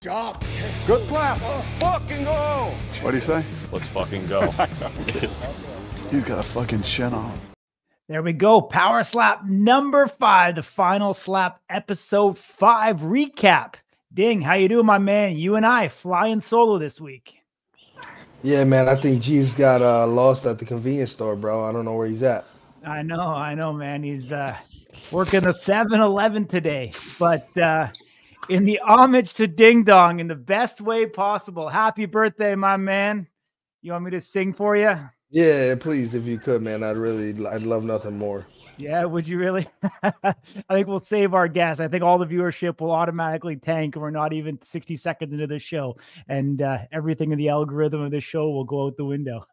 Job. Good slap. Fucking go. What'd he say? Let's fucking go. He's got a fucking chin on. There we go. Power slap number 5, the final slap, episode 5 recap. Ding, how you doing, my man? You and I flying solo this week. Yeah, man, I think Jeeves got lost at the convenience store, bro. I don't know where he's at. I know, man. He's working the 7-Eleven today. But in the homage to Ding Dong in the best way possible, happy birthday, my man. You want me to sing for you? Yeah, please, if you could, man. I'd love nothing more. Yeah, would you really? I think we'll save our guess. I think all the viewership will automatically tank. We're not even 60 seconds into the show, and everything in the algorithm of the show will go out the window.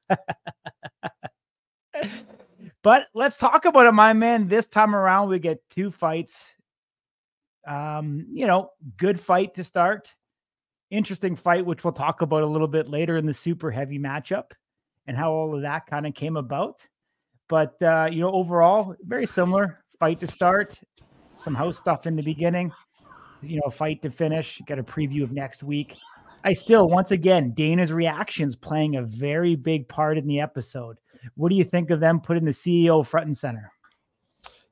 But let's talk about it, my man. This time around, we get 2 fights. Good fight to start. Interesting fight, which we'll talk about a little bit later in the super heavy matchup and how all of that kind of came about. But, overall, very similar fight to start. Some house stuff in the beginning, fight to finish. Got a preview of next week. Once again, Dana's reactions playing a very big part in the episode. What do you think of them putting the CEO front and center?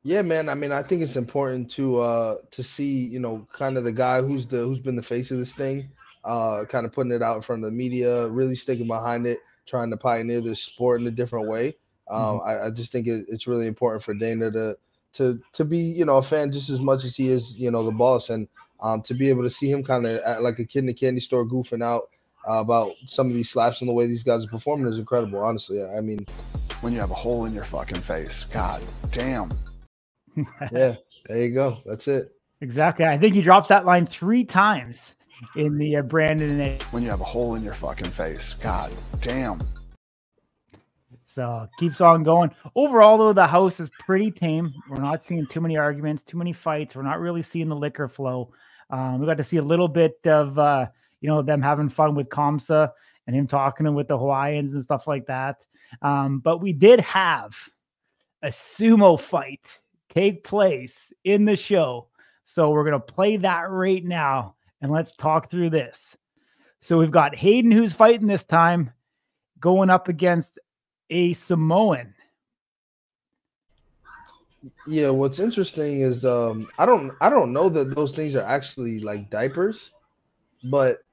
Yeah, man. I mean, I think it's important to see, kind of the guy who's been the face of this thing, kind of putting it out in front of the media, really sticking behind it, trying to pioneer this sport in a different way. I just think it's really important for Dana to be, a fan just as much as he is, the boss, and to be able to see him kind of like a kid in a candy store goofing out about some of these slaps and the way these guys are performing is incredible, honestly. I mean, when you have a hole in your fucking face, god damn. Yeah, there you go. That's it. Exactly. I think he drops that line 3 times in the Branden. When you have a hole in your fucking face, god damn. So keeps on going. Overall, though, the house is pretty tame. We're not seeing too many arguments, too many fights. We're not really seeing the liquor flow. We got to see a little bit of, them having fun with Kamsa and him talking with the Hawaiians and stuff like that. But we did have a sumo fight take place in the show. So we're going to play that right now, and let's talk through this. So we've got Hayden, who's fighting this time, going up against a Samoan. Yeah, what's interesting is I don't know that those things are actually like diapers, but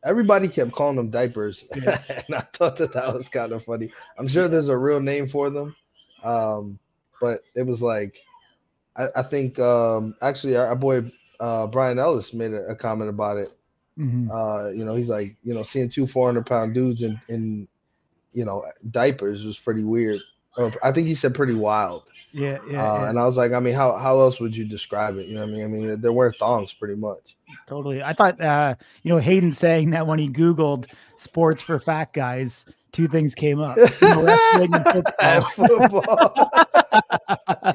everybody kept calling them diapers. Yeah. And I thought that was kind of funny. I'm sure there's a real name for them, but it was like I think actually our boy Brian Ellis made a comment about it. He's like, seeing 2 400-pound dudes in diapers was pretty weird. I think he said pretty wild. Yeah. And I was like, I mean, how else would you describe it? You know what I mean? I mean, they're wearing thongs pretty much. Totally. I thought, Hayden saying that when he Googled sports for fat guys, 2 things came up. Wrestling and football.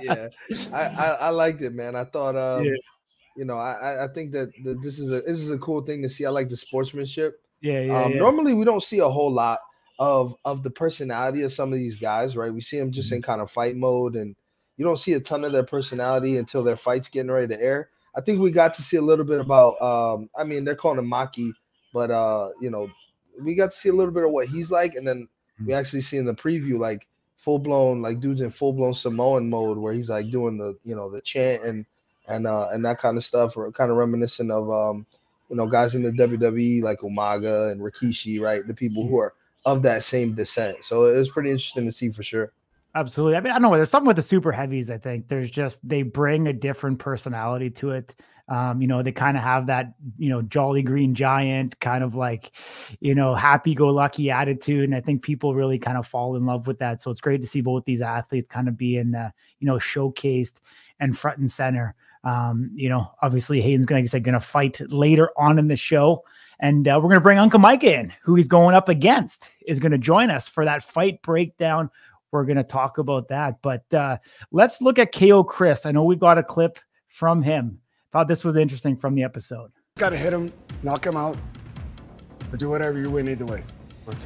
Yeah. I liked it, man. I thought, I think that this is a cool thing to see. I like the sportsmanship. Yeah. Normally we don't see a whole lot of the personality of some of these guys, right? We see them just in kind of fight mode, and you don't see a ton of their personality until their fight's getting ready to air. I think we got to see a little bit about they're calling him Maki, but we got to see a little bit of what he's like, and then we actually see in the preview like full-blown, like dudes in full-blown Samoan mode where he's like doing the chant and that kind of stuff, or kind of reminiscent of guys in the WWE like Umaga and Rikishi, right? The people who are of that same descent. So it was pretty interesting to see for sure. Absolutely. I mean, I don't know. There's something with the super heavies. I think they bring a different personality to it. They kind of have that, jolly green giant kind of like, happy-go-lucky attitude. And I think people really kind of fall in love with that. So it's great to see both these athletes kind of being, showcased and front and center. Obviously Hayden's going to fight later on in the show. And we're going to bring Unko Micah in, who he's going up against, is going to join us for that fight breakdown. We're going to talk about that. But let's look at KO Chris. I know we've got a clip from him. Thought this was interesting from the episode. Got to hit him, knock him out, or do whatever you win either way.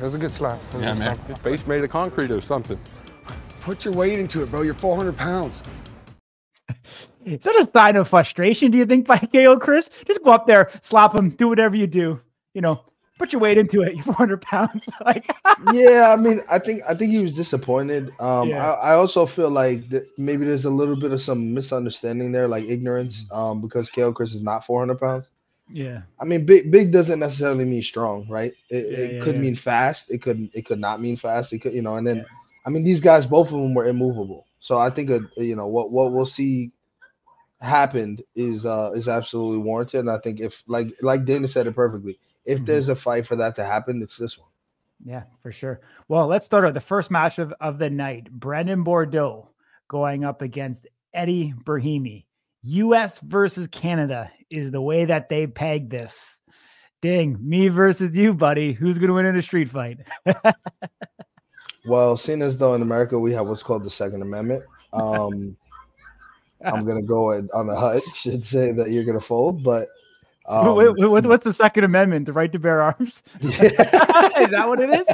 That's a good slap. Yeah, man. Face made of concrete or something. Put your weight into it, bro. You're 400 pounds. Is that a sign of frustration, do you think, by KO Chris? Just go up there, slap him, do whatever you do. You know, put your weight into it. You're 400 pounds. Like, Yeah, I mean, I think he was disappointed. Yeah. I also feel like maybe there's a little bit of some misunderstanding there, like ignorance, because KO Chris is not 400 pounds. yeah. I mean, big doesn't necessarily mean strong, right? It Yeah, could yeah. mean fast. It could not mean fast. It could, you know, and then Yeah. I mean, these guys, both of them were immovable. So I think you know what we'll see happened is absolutely warranted. And I think if like Dana said it perfectly, if there's a fight for that to happen, it's this one. Yeah, for sure. Well, let's start with the first match of the night. Branden Bordeaux going up against Eddie Brahimir. US versus Canada is the way that they pegged this. Ding, me versus you, buddy. Who's going to win in a street fight? Well, seeing as though in America we have what's called the Second Amendment, I'm gonna go on a hunch and say that you're gonna fold, but What's the Second Amendment? The right to bear arms? Yeah. Is that what it is?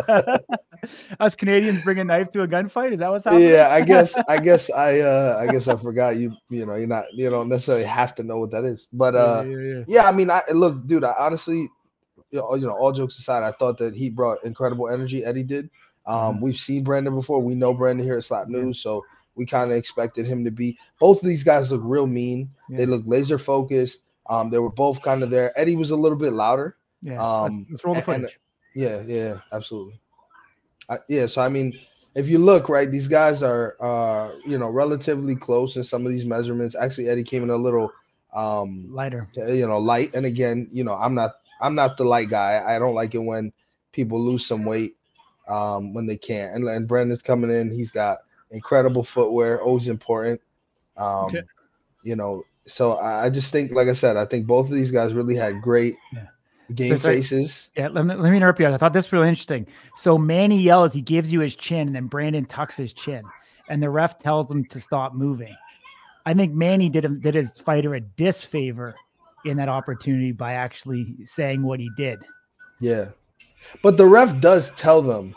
Yeah. Us Canadians bring a knife to a gunfight? Is that what's happening? Yeah, I guess I forgot you don't necessarily have to know what that is. But yeah, I mean, look, dude, I honestly, all jokes aside, I thought that he brought incredible energy. Eddie did. We've seen Branden before. We know Branden here at Slap News, so we kind of expected him to be. Both of these guys look real mean. Yeah. They look laser focused. They were both kind of there. Eddie was a little bit louder. Yeah. Let's roll the footage. Yeah, absolutely. So I mean, if you look right, these guys are relatively close in some of these measurements. Actually, Eddie came in a little lighter. Light. And again, I'm not the light guy. I don't like it when people lose some weight when they can't. And Branden's coming in. He's got incredible footwear, always important. So I just think, like I said, I think both of these guys really had great game faces. Yeah, let me interrupt you. I thought this was really interesting. So Manny yells, he gives you his chin, and then Branden tucks his chin, and the ref tells him to stop moving. I think Manny did his fighter a disfavor in that opportunity by actually saying what he did. Yeah, but the ref does tell them.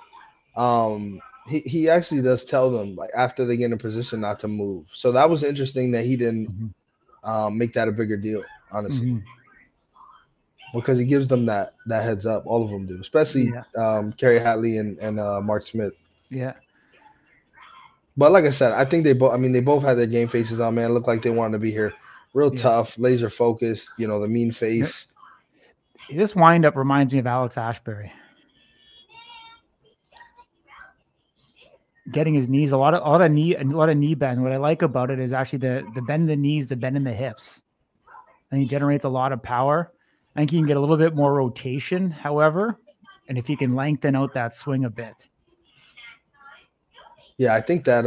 He actually does tell them, like, after they get in position, not to move. So that was interesting that he didn't make that a bigger deal, honestly, because he gives them that heads up. All of them do, especially Kerry Hatley and Mark Smith. Yeah. But like I said, I think they both had their game faces on, man. It looked like they wanted to be here. Real tough, laser focused, the mean face. This wind-up reminds me of Alex Ashbury. Getting his knees, a lot of knee bend. What I like about it is actually the bend in the knees, the bend in the hips. And he generates a lot of power. I think he can get a little bit more rotation, however, and if he can lengthen out that swing a bit. Yeah, I think that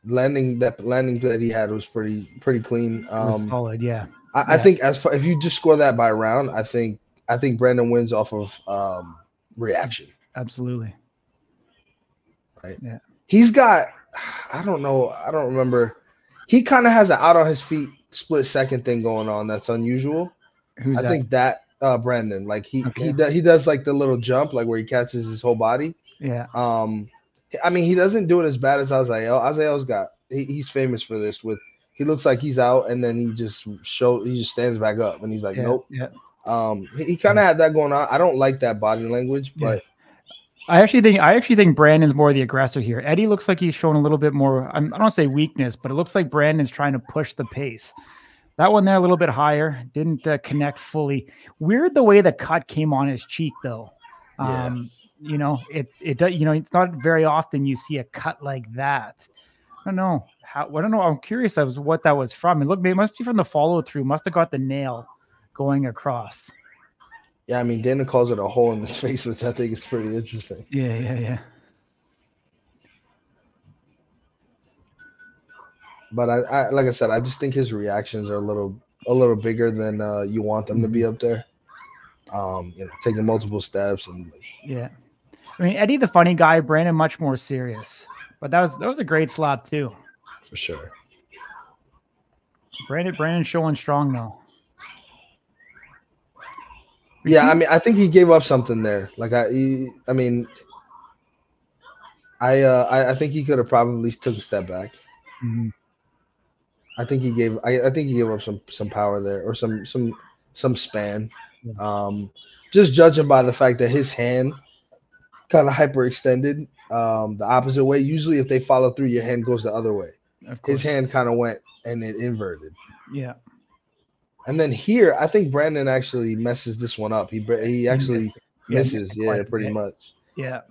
landing that he had was pretty clean. It was solid, yeah. I think if you just score that by round, I think Branden wins off of reaction. Absolutely. Right. Yeah. He's got, I don't remember. He kind of has an out on his feet split second thing going on that's unusual. Who's that? I think that Branden, like he does like the little jump, like where he catches his whole body. Yeah. I mean, he doesn't do it as bad as Azael. Azael's he's famous for this. He looks like he's out and then he just stands back up and he's like, nope. Yeah. He kind of had that going on. I don't like that body language, but I actually think Branden's more the aggressor here. Eddie looks like he's shown a little bit more. I don't want to say weakness, but it looks like Branden's trying to push the pace. That one there a little bit higher, didn't connect fully. Weird the way the cut came on his cheek though. It's not very often you see a cut like that. I don't know. I'm curious as what that was from. And look, it must be from the follow through. Must have got the nail going across. Yeah, I mean, Dana calls it a hole in his face, which I think is pretty interesting. Yeah. But I like I said, I just think his reactions are a little bigger than you want them to be up there. Taking multiple steps and I mean, Eddie the funny guy, Branden much more serious. But that was a great slap too. For sure. Branden showing strong though. Yeah, I mean, I think he gave up something there. Like I think he could have probably took a step back. Mhm. I think he gave up some power there, or some span. Just judging by the fact that his hand kind of hyperextended the opposite way. Usually, if they follow through, your hand goes the other way. Of course. His hand kind of went and it inverted. Yeah. And then here, I think Branden actually messes this one up. He actually misses, pretty much. Yeah.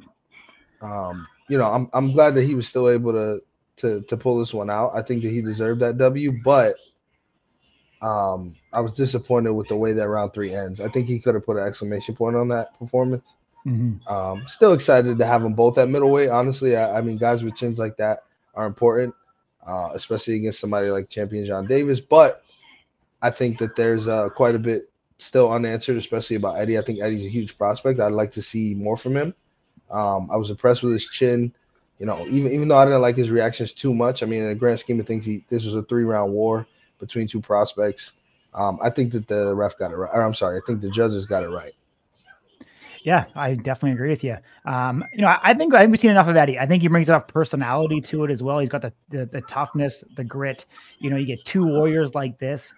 You know, I'm glad that he was still able to pull this one out. I think that he deserved that W, but I was disappointed with the way that round 3 ends. I think he could have put an exclamation point on that performance. Still excited to have them both at middleweight. Honestly, I mean, guys with chins like that are important, especially against somebody like champion John Davis. But I think that there's quite a bit still unanswered, especially about Eddie. I think Eddie's a huge prospect. I'd like to see more from him. I was impressed with his chin. You know, even though I didn't like his reactions too much. I mean, in the grand scheme of things, this was a 3-round war between 2 prospects. I think that the ref got it right. Or I'm sorry, I think the judges got it right. Yeah, I definitely agree with you. You know, I think we've seen enough of Eddie. I think he brings enough personality to it as well. He's got the toughness, the grit. You know, you get 2 warriors like this,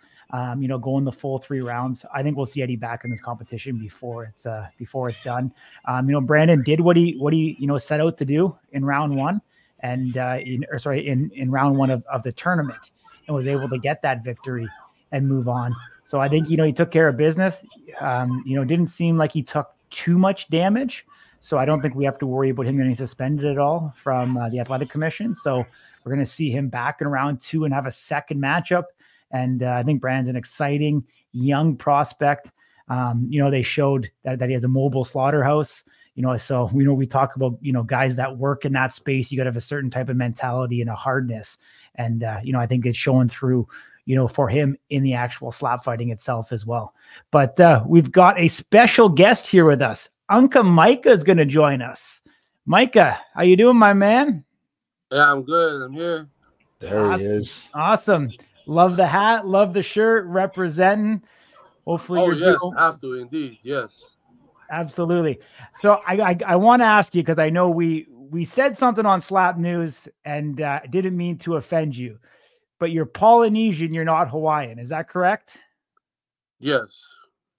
you know, going the full 3 rounds. I think we'll see Eddie back in this competition before it's done. You know, Branden did what he you know set out to do in round 1, and in round 1 of the tournament, and was able to get that victory and move on. So I think, you know, he took care of business. You know, didn't seem like he took too much damage. So I don't think we have to worry about him getting suspended at all from the Athletic Commission. So we're going to see him back in round 2 and have a second matchup. And I think Branden's an exciting young prospect. You know, they showed that he has a mobile slaughterhouse, you know, so we talk about, you know, guys that work in that space. You got to have a certain type of mentality and a hardness. And, you know, I think it's showing through, you know, for him in the actual slap fighting itself as well. But we've got a special guest here with us. Unko Micah is going to join us. Micah, how you doing, my man? Yeah, I'm good. I'm here. There he is. Awesome. Love the hat. Love the shirt. Representing. Hopefully you're doing... have to indeed. Yes. Absolutely. So I want to ask you, because I know we said something on Slap News and didn't mean to offend you. But you're Polynesian, you're not Hawaiian. Is that correct? Yes.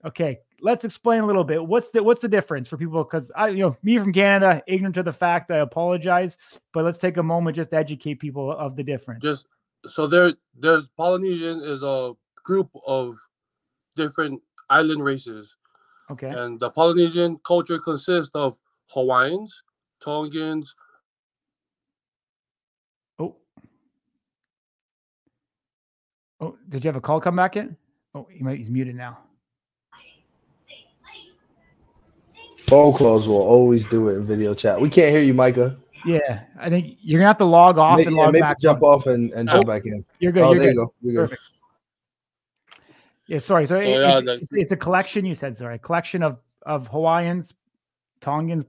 Okay, let's explain a little bit. What's the difference for people? Because me from Canada, ignorant to the fact, I apologize. But let's take a moment just to educate people of the difference. So there's Polynesian is a group of different island races. Okay. And the Polynesian culture consists of Hawaiians, Tongans. Oh, did you have a call come back in? Oh, he's muted now. Phone calls will always do it in video chat. We can't hear you, Micah. Yeah, I think you're gonna have to log off and log back. Jump off and jump back in. You're good. Oh, there you go. You're Perfect. Good. Yeah, sorry. So it's a collection. You said sorry. A collection of Hawaiians, Tongans,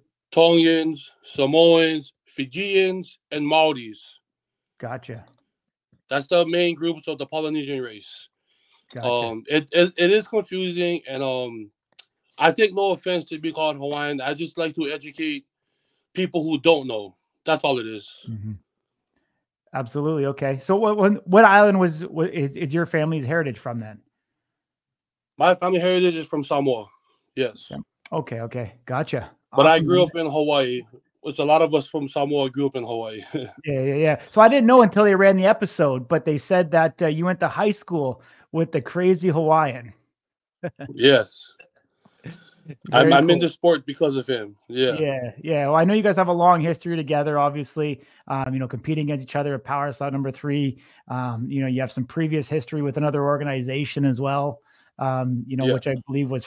Samoans, Fijians, and Maoris. Gotcha. That's the main groups of the Polynesian race. Gotcha. It is confusing, and I take no offense to be called Hawaiian. I just like to educate people who don't know. That's all it is. Mm-hmm. Absolutely. Okay. So what island is your family's heritage from then? My family heritage is from Samoa. Yes. Okay. Gotcha. But awesome. I grew up in Hawaii. Which a lot of us from Samoa grew up in Hawaii. Yeah. So I didn't know until they ran the episode, but they said that you went to high school with the crazy Hawaiian. Yes. I'm into sport because of him. Yeah. Well, I know you guys have a long history together, obviously, competing against each other at Power Slap number 3. You have some previous history with another organization as well, which I believe was,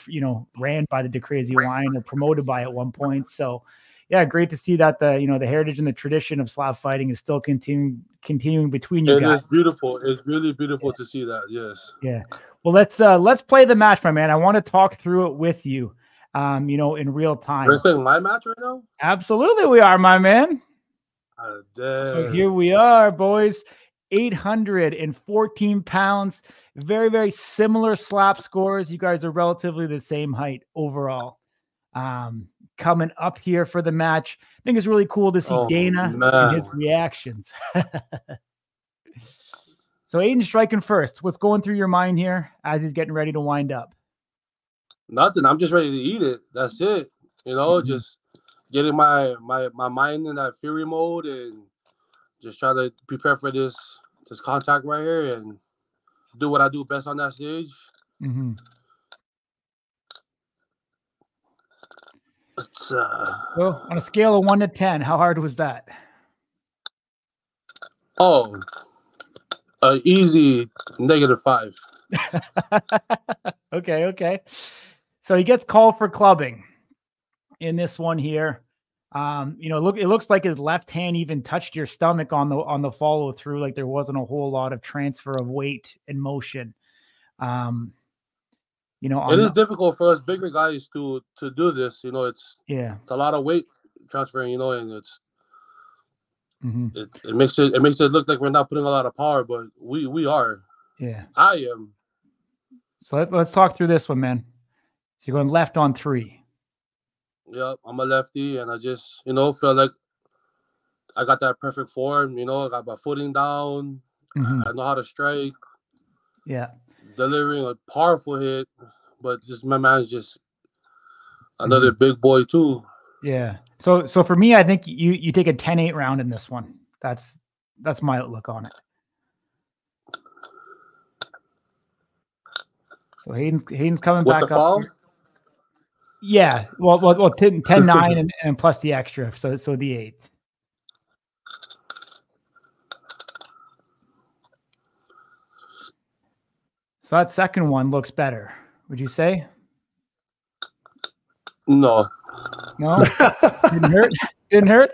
ran by the Crazy Hawaiian or promoted by at one point. So, yeah, great to see that the heritage and the tradition of slap fighting is still continuing between you guys. It's beautiful. It's really beautiful to see that. Yes. Yeah. Well, let's play the match, my man. I want to talk through it with you, in real time. We're playing my match right now? Absolutely, we are, my man. So here we are, boys. 814 pounds. Very, very similar slap scores. You guys are relatively the same height overall. Coming up here for the match. I think it's really cool to see Dana and his reactions. So Hayden's striking first. What's going through your mind here as he's getting ready to wind up? Nothing. I'm just ready to eat it. That's it. You know, just getting my mind in that fury mode and just try to prepare for this contact right here and do what I do best on that stage. Mm-hmm. So on a scale of 1 to 10, how hard was that? Oh, easy -5. Okay. So he gets called for clubbing in this one here. You know, it looks like his left hand even touched your stomach on the follow through. Like there wasn't a whole lot of transfer of weight and motion. You know, it is difficult for us bigger guys to do this. You know, it's a lot of weight transferring. You know, and it's it makes it look like we're not putting a lot of power, but we are. Yeah, I am. So let's talk through this one, man. So you're going left on 3. Yep, I'm a lefty, and I just feel like I got that perfect form. You know, I got my footing down. I know how to strike. Yeah, delivering a powerful hit, but just my man's just another big boy too. Yeah. So for me, I think you take a 10-8 round in this one. That's my outlook on it. So Hayden's coming with back the up. foul? Yeah. Well 10-9 and plus the extra. So the 8. So that second one looks better. Would you say? No. Didn't hurt.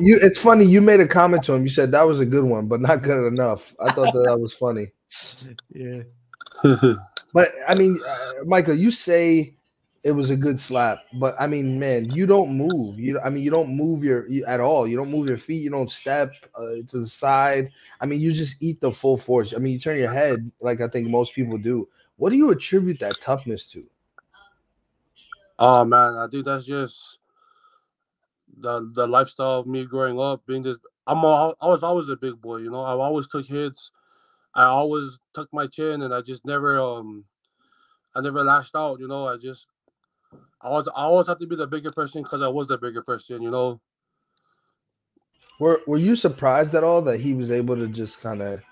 It's funny. You made a comment to him. You said that was a good one, but not good enough. I thought that was funny. Yeah. But I mean, Michael, you say it was a good slap, but I mean, man, you don't move. You don't move at all. You don't move your feet. You don't step to the side. I mean, you just eat the full force. I mean, you turn your head like I think most people do. What do you attribute that toughness to? Oh man, I think that's just the lifestyle of me growing up. Being this, I was always a big boy. You know, I always took hits. I always tucked my chin, and I just never lashed out. You know, I always have to be the bigger person because I was the bigger person. You know. Were you surprised at all that he was able to just kind of,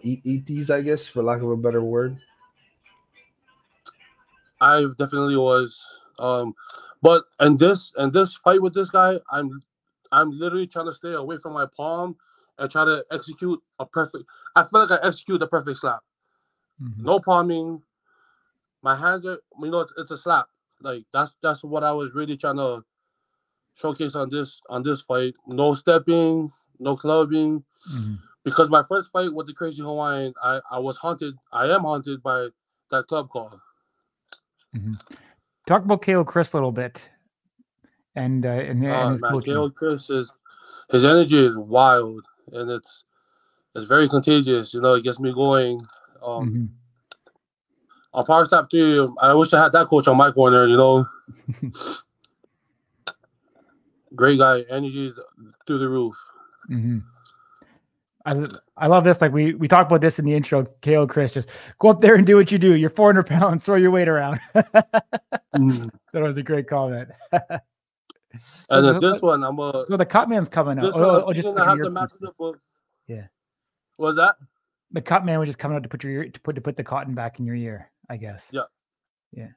eat these? I guess, for lack of a better word. I definitely was. But and this fight with this guy, I'm literally trying to stay away from my palm and try to execute a perfect. I feel like I execute the perfect slap. No palming. My hands are, it's a slap. Like that's what I was really trying to showcase on this fight. No stepping, no clubbing. Because my first fight with the Crazy Hawaiian, I am haunted by that club call. Talk about KO Chris a little bit, and his coaching. KO Chris his energy is wild, and it's very contagious. You know, it gets me going. I'll power stop to you. I wish I had that coach on my corner. You know, great guy, energy is through the roof. I love this. Like we talked about this in the intro. KO Chris, just go up there and do what you do. You're 400 pounds, throw your weight around. That was a great comment. And then this one, so the cut man's coming out. Just have to match the book. Yeah. What was that? The cut man was just coming out to put the cotton back in your ear, I guess. Yeah. Yeah.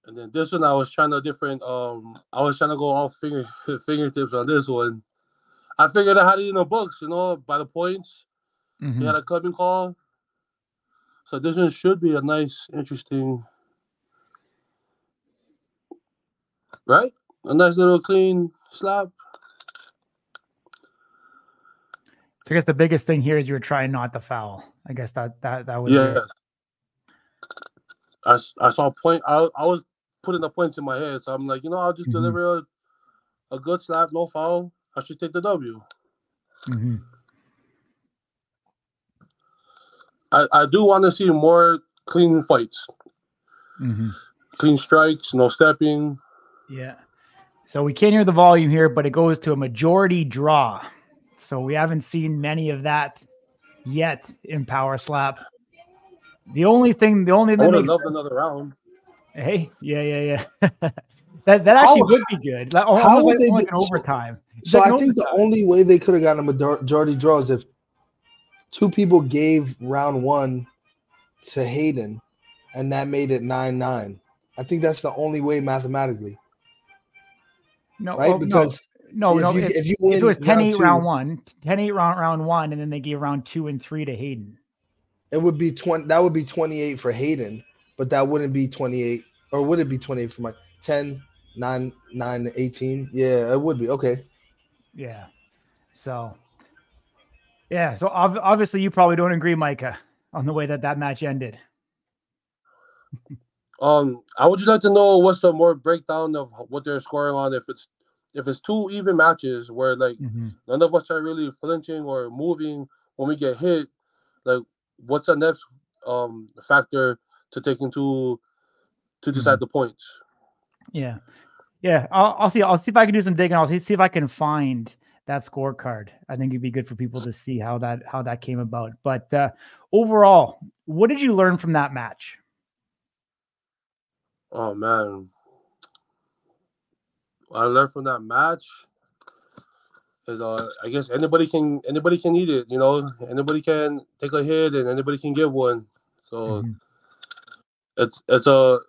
And then this one, I was trying to go all fingertips on this one. I figured I had it in the books, you know, by the points. He had a clubbing call. So this one should be a nice, interesting, right? A nice little clean slap. So I guess the biggest thing here is you were trying not to foul. I guess that was it. I saw point. I was putting the points in my head, so I'm like, I'll just deliver a good slap, no foul. I should take the W. I do want to see more clean fights. Clean strikes, no stepping. Yeah. So we can't hear the volume here, but it goes to a majority draw. So we haven't seen many of that yet in Power Slap. The only thing I that would have makes loved another round. Hey, yeah. that actually How would be good. Like, how almost would they like do? an overtime. It's So like an I think the overtime. only way they could have gotten a majority draw is if two people gave round one to Hayden, and that made it 9-9. I think that's the only way mathematically, No, right? well, no. Because No, no. if you If it win was 10-8 round two, one, 10-8 round one, and then they gave round 2 and 3 to Hayden. it would be 20. That would be 28 for Hayden, but that wouldn't be 28, or would it be 28 for Mike? 10, 9, 9, 18. Yeah, it would be okay. Yeah. So, yeah. So obviously you probably don't agree, Micah, on the way that match ended. I would just like to know what's the more breakdown of what they're scoring on. If it's two even matches where like none of us are really flinching or moving when we get hit, like what's the next factor to take into to decide the points? Yeah. I'll see if I can do some digging. I'll see if I can find that scorecard. I think it'd be good for people to see how that came about. But overall, what did you learn from that match? Oh man, what I learned from that match is I guess anybody can eat it. Anybody can take a hit and anybody can give one. So it's a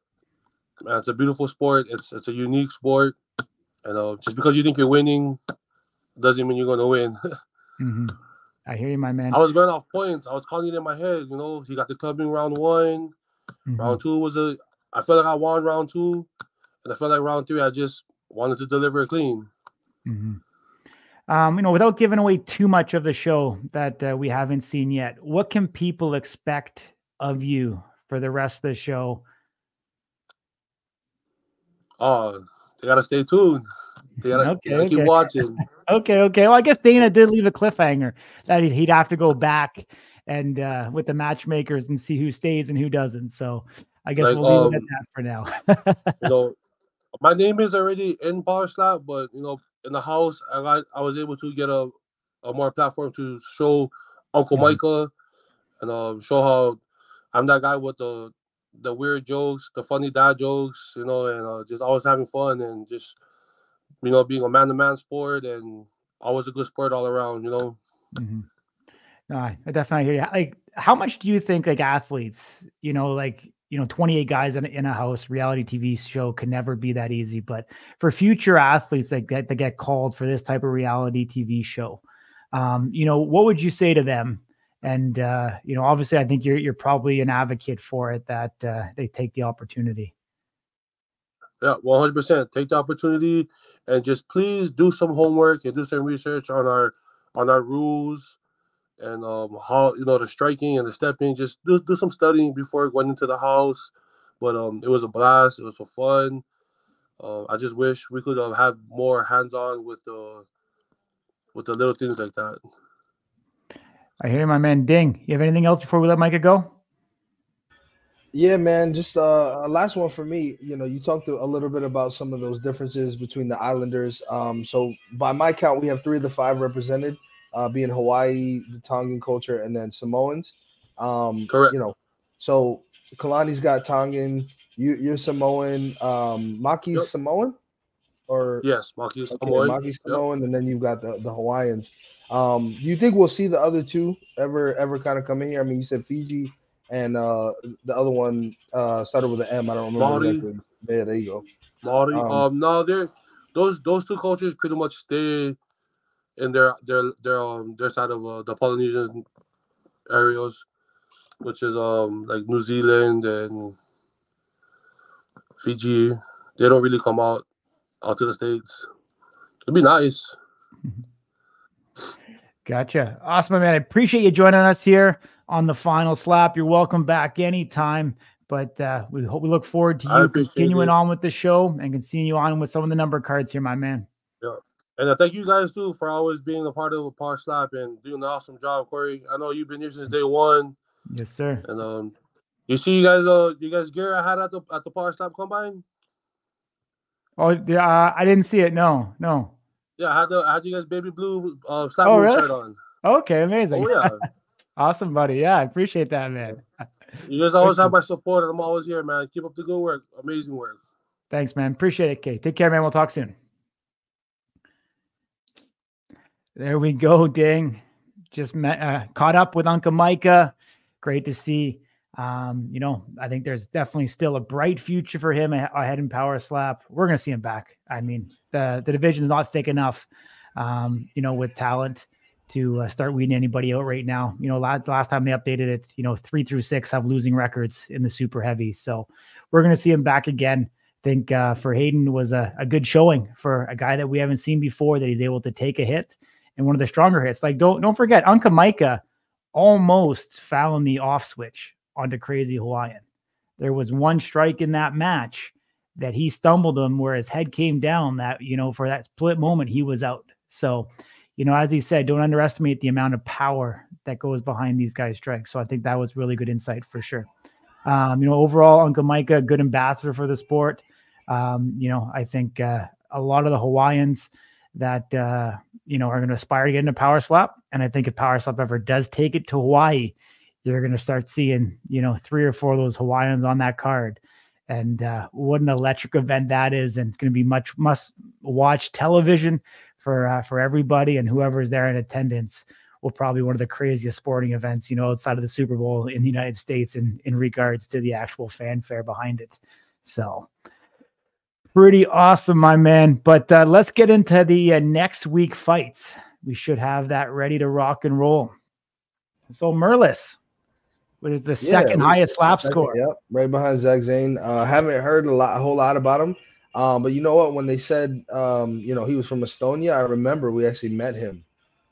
beautiful sport. It's a unique sport. Just because you think you're winning doesn't mean you're gonna win. I hear you, my man. I was going off points. I was calling it in my head. He got the clubbing round 1. Round 2 I felt like I won round 2, and I felt like round 3 I just wanted to deliver it clean. Without giving away too much of the show that we haven't seen yet, what can people expect of you for the rest of the show? Oh, they gotta stay tuned. They gotta keep watching. Okay. Well, I guess Dana did leave a cliffhanger that he'd have to go back and with the matchmakers and see who stays and who doesn't. So I guess we'll leave it at that for now. My name is already in Power Slap, but in the house, I was able to get a more platform to show Unko Micah and show how I'm that guy with the weird jokes, the funny dad jokes, and just always having fun and just being a man-to-man sport and always a good sport all around. No, I definitely hear you. Like, how much do you think like athletes, 28 guys in a house reality TV show can never be that easy, but for future athletes that get called for this type of reality TV show, what would you say to them? And obviously I think you're probably an advocate for it, that they take the opportunity. Yeah, 100%. Take the opportunity and just please do some homework and do some research on our rules and how the striking and the stepping. Just do some studying before going into the house. But it was a blast. It was for fun. I just wish we could have had more hands-on with the little things like that. I hear you, my man. Ding, you have anything else before we let Micah go? Yeah, man. Just a last one for me. You talked a little bit about some of those differences between the Islanders. So by my count, we have 3 of the 5 represented, being Hawaii, the Tongan culture, and then Samoans. Correct. So Kalani's got Tongan. You're Samoan. Maki's Samoan, or yes, Maki's okay, Samoan. Maki's Samoan, and then you've got the Hawaiians. Do you think we'll see the other 2 ever kind of come in here? I mean, you said Fiji. And the other one started with an M. I don't remember Maori. exactly. Yeah, there you go. Maori. No, those 2 cultures pretty much stay in their side of the Polynesian areas, which is like New Zealand and Fiji. They don't really come out to the States. It'd be nice. Gotcha. Awesome, man. I appreciate you joining us here on the Final Slap. You're welcome back anytime. But we look forward to you continuing on with the show and continue on with some of the number cards here, my man. Yeah. And thank you guys too for always being a part of a Power Slap and doing an awesome job, Corey. I know you've been here since day one. Yes, sir. And you see you guys gear I had at the Power Slap Combine? Oh, I didn't see it. No. Yeah, I had you guys baby blue slap Oh, move really? shirt on. Okay, amazing. Oh yeah. Awesome, buddy. Yeah, I appreciate that, man. You guys always have my support, and I'm always here, man. Keep up the good work. Amazing work. Thanks, man. Appreciate it, Kate. Take care, man. We'll talk soon. There we go, Ding. Just caught up with Unko Micah. Great to see. I think there's definitely still a bright future for him ahead in Power Slap. We're going to see him back. I mean, the division's not thick enough, with talent to start weeding anybody out right now. Last time they updated it, 3 through 6 have losing records in the super heavy. So we're going to see him back again. I think for Hayden was a good showing for a guy that we haven't seen before, that he's able to take a hit and one of the stronger hits. Like, don't forget, Unko Micah almost found the off switch onto Crazy Hawaiian. There was one strike in that match that he stumbled him where his head came down, that, for that split moment, he was out. So, as he said, don't underestimate the amount of power that goes behind these guys' strikes. So I think that was really good insight for sure. Overall, Unko Micah, good ambassador for the sport. I think a lot of the Hawaiians that, are going to aspire to get into Power Slap. And I think if Power Slap ever does take it to Hawaii, you're going to start seeing, 3 or 4 of those Hawaiians on that card. And what an electric event that is. And it's going to be must watch television for everybody, and whoever is there in attendance will probably one of the craziest sporting events, outside of the Super Bowl in the United States in regards to the actual fanfare behind it. So pretty awesome, my man. But let's get into the next week fights. We should have that ready to rock and roll. So Merlis was the second highest slap score. Yep, right behind Zach Zane. Haven't heard a whole lot about him. But you know what? When they said, he was from Estonia, I remember we actually met him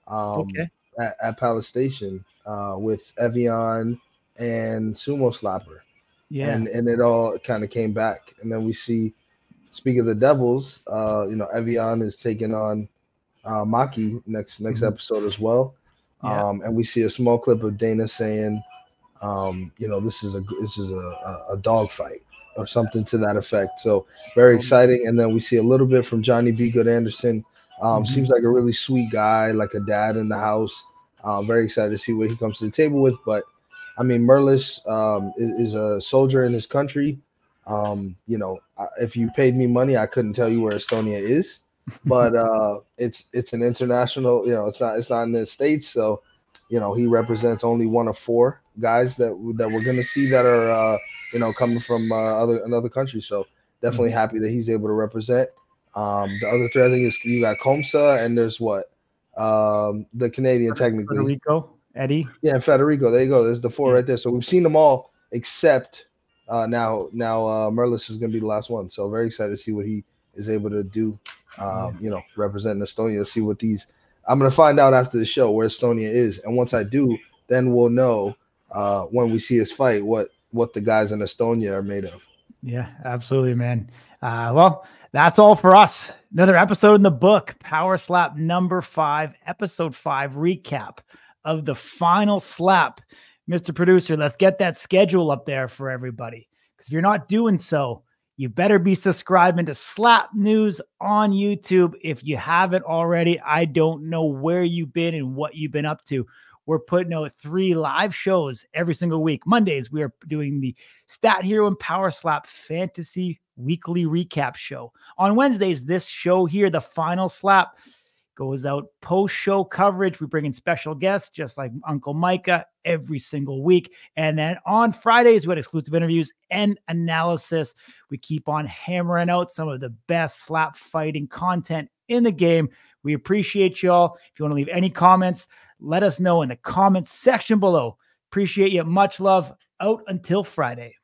at Palace Station with Evian and Sumo Slapper. Yeah. And it all kind of came back. And then we see, speaking of the Devils, Evian is taking on Maki next episode as well. Yeah. And we see a small clip of Dana saying, this is a dog fight, or something to that effect. So very exciting. And then we see a little bit from Johnny B. Good Anderson. Seems like a really sweet guy, like a dad in the house. Very excited to see what he comes to the table with. But I mean, Merlis is a soldier in his country. If you paid me money, I couldn't tell you where Estonia is, but it's an international. It's not in the States. So, he represents only one of 4 guys that we're gonna see that are coming from another country. So definitely happy that he's able to represent. The other 3, I think, is you got Comsa, and there's the Canadian technically. Federico, Eddie. Yeah, Federico. There you go. There's the 4 right there. So we've seen them all except now Merlis is gonna be the last one. So very excited to see what he is able to do. Representing Estonia. See what these. I'm gonna find out after the show where Estonia is, and once I do, then we'll know when we see his fight what the guys in Estonia are made of. Yeah, absolutely, man. Well, that's all for us. Another episode in the book, Power Slap number 5, episode 5 recap of the final slap. Mr. Producer, let's get that schedule up there for everybody. Because if you're not doing so, you better be subscribing to Slap News on YouTube. If you haven't already, I don't know where you've been and what you've been up to. We're putting out 3 live shows every single week. Mondays, we are doing the Stat Hero and Power Slap Fantasy Weekly Recap Show. On Wednesdays, this show here, the Final Slap, goes out post-show coverage. We bring in special guests, just like Unko Micah, every single week. And then on Fridays, we have exclusive interviews and analysis. We keep on hammering out some of the best slap fighting content in the game. We appreciate y'all. If you want to leave any comments, let us know in the comments section below. Appreciate you. Much love. Out until Friday.